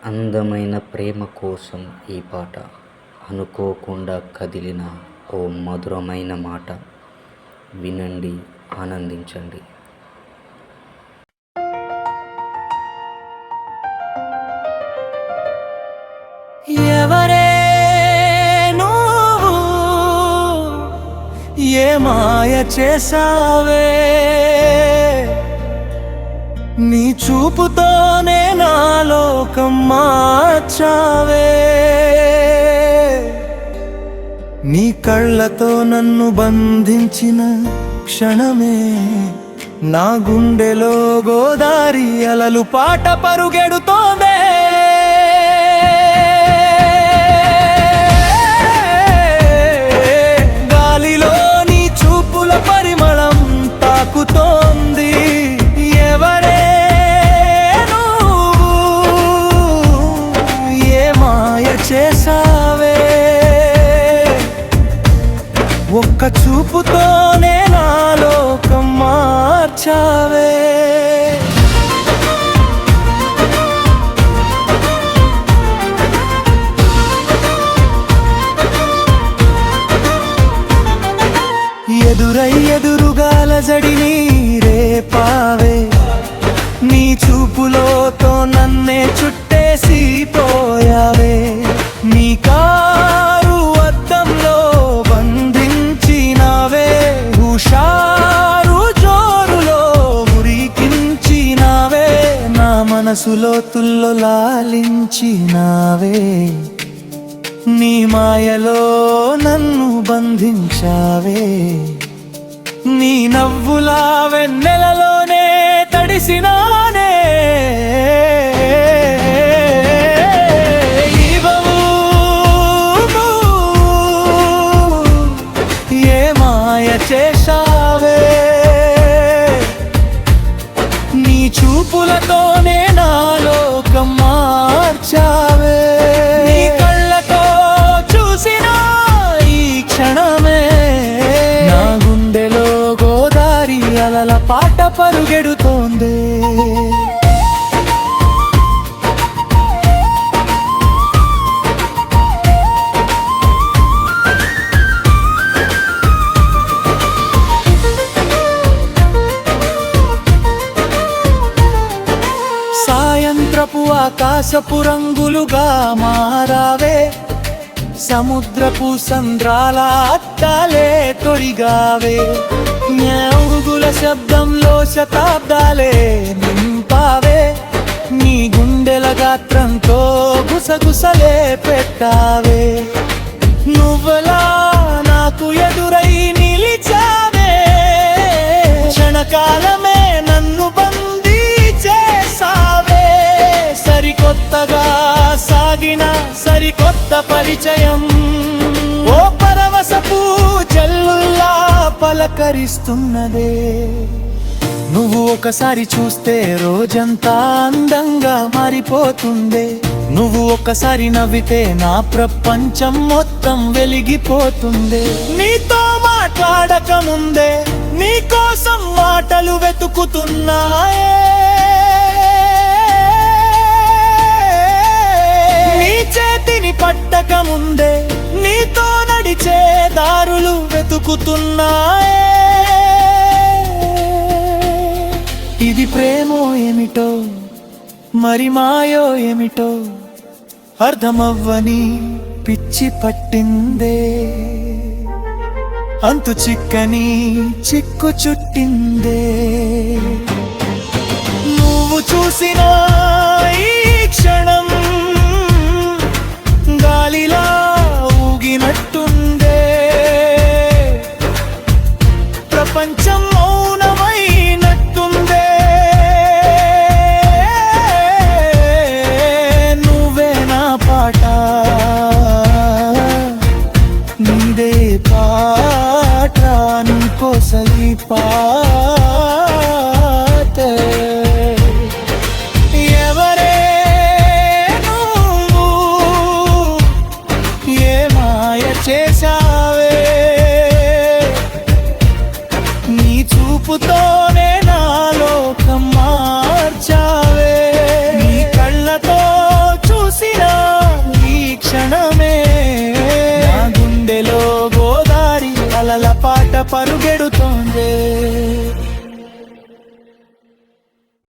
అందమైన ప్రేమ కోసం ఈ పాట, అనుకోకుండా కదిలిన ఓ మధురమైన మాట. వినండి, ఆనందించండి. ఎవరే నువ్వు, ఏ మాయ చేసావే, నీ చూపుతోనే నా లోకం మార్చావే, నీ కళ్ళతో నన్ను బంధించిన క్షణమే నా గుండెలో గోదారి అలలు పాట పరుగెడుతోందే. గాలిలో నీ చూపుల పరిమళం తాకుతోంది. ఎవరే నువ్వు, ఏ మాయ చేసావే, ఒక్క చూపుతోనే నా లోకం మార్చావే. ఎదురుగా అలజడిని రేపావే, నీ చూపులోతో నన్నే చుట్టేసి పోయావే. నీ కారు అద్దంలో బంధించినావే, హుషారు జోరులో మురికించినావే, నా మనసులో తుల్లో లాలించినావే. నీ మాయలో నన్ను బంధించావే, నీ నవ్వులా వెన్నెలలోనే తడిసినానే. ఏ మాయ చేశావే, నీ చూపులతోనే నా లోకం మార్చావే. నీ కళ్ళతో చూసిన ఈ క్షణమే నా గుండెలో గోదారి అలల పాట పరుగెడుతోంది. సాయంత్రపు ఆకాశపు రంగులుగా మారావే, సముద్రపు సంద్రాల అద్దాలే తొడిగావే. న్యాగుల శబ్దంలో శతాబ్దాలే నింపావే, నీ గుండెల గాత్రంతో గుసగుసలే పెట్టావే. నువ్వలా నాకు ఎదురై నిలిచావే, క్షణకాలమే నన్ను బందీ చేసావే. సరికొత్తగా సాగిన సరికొత్త పరిచయం, ఓ పరవశపు జల్లుల్లా పలకరిస్తున్నదే. నువ్వు ఒకసారి చూస్తే రోజంతా అందంగా మారిపోతుందే, నువ్వు ఒక్కసారి నవ్వితే నా ప్రపంచం మొత్తం వెలిగిపోతుందే. నీతో మాట్లాడక ముందే నీ కోసం మాటలు వెతుకుతున్నాయే, నీ చేతిని పట్టక ముందే నీతో నడిచే దారులు వెతుకుతున్నాయే. ఇది ప్రేమో ఏమిటో, మరి మాయో ఏమిటో, అర్థమవ్వని పిచ్చి పట్టిందే. అంతు చిక్కని చిక్కు చుట్టిందే. నువ్వు చూసిన ఈ క్షణం గాలిలా ఊగినట్టుందే, ప్రపంచం మౌనమైనట్టుందే. నువ్వే నా పాట, నీదే పాట, నీకోసలి పాట. పరుగెడుతోందే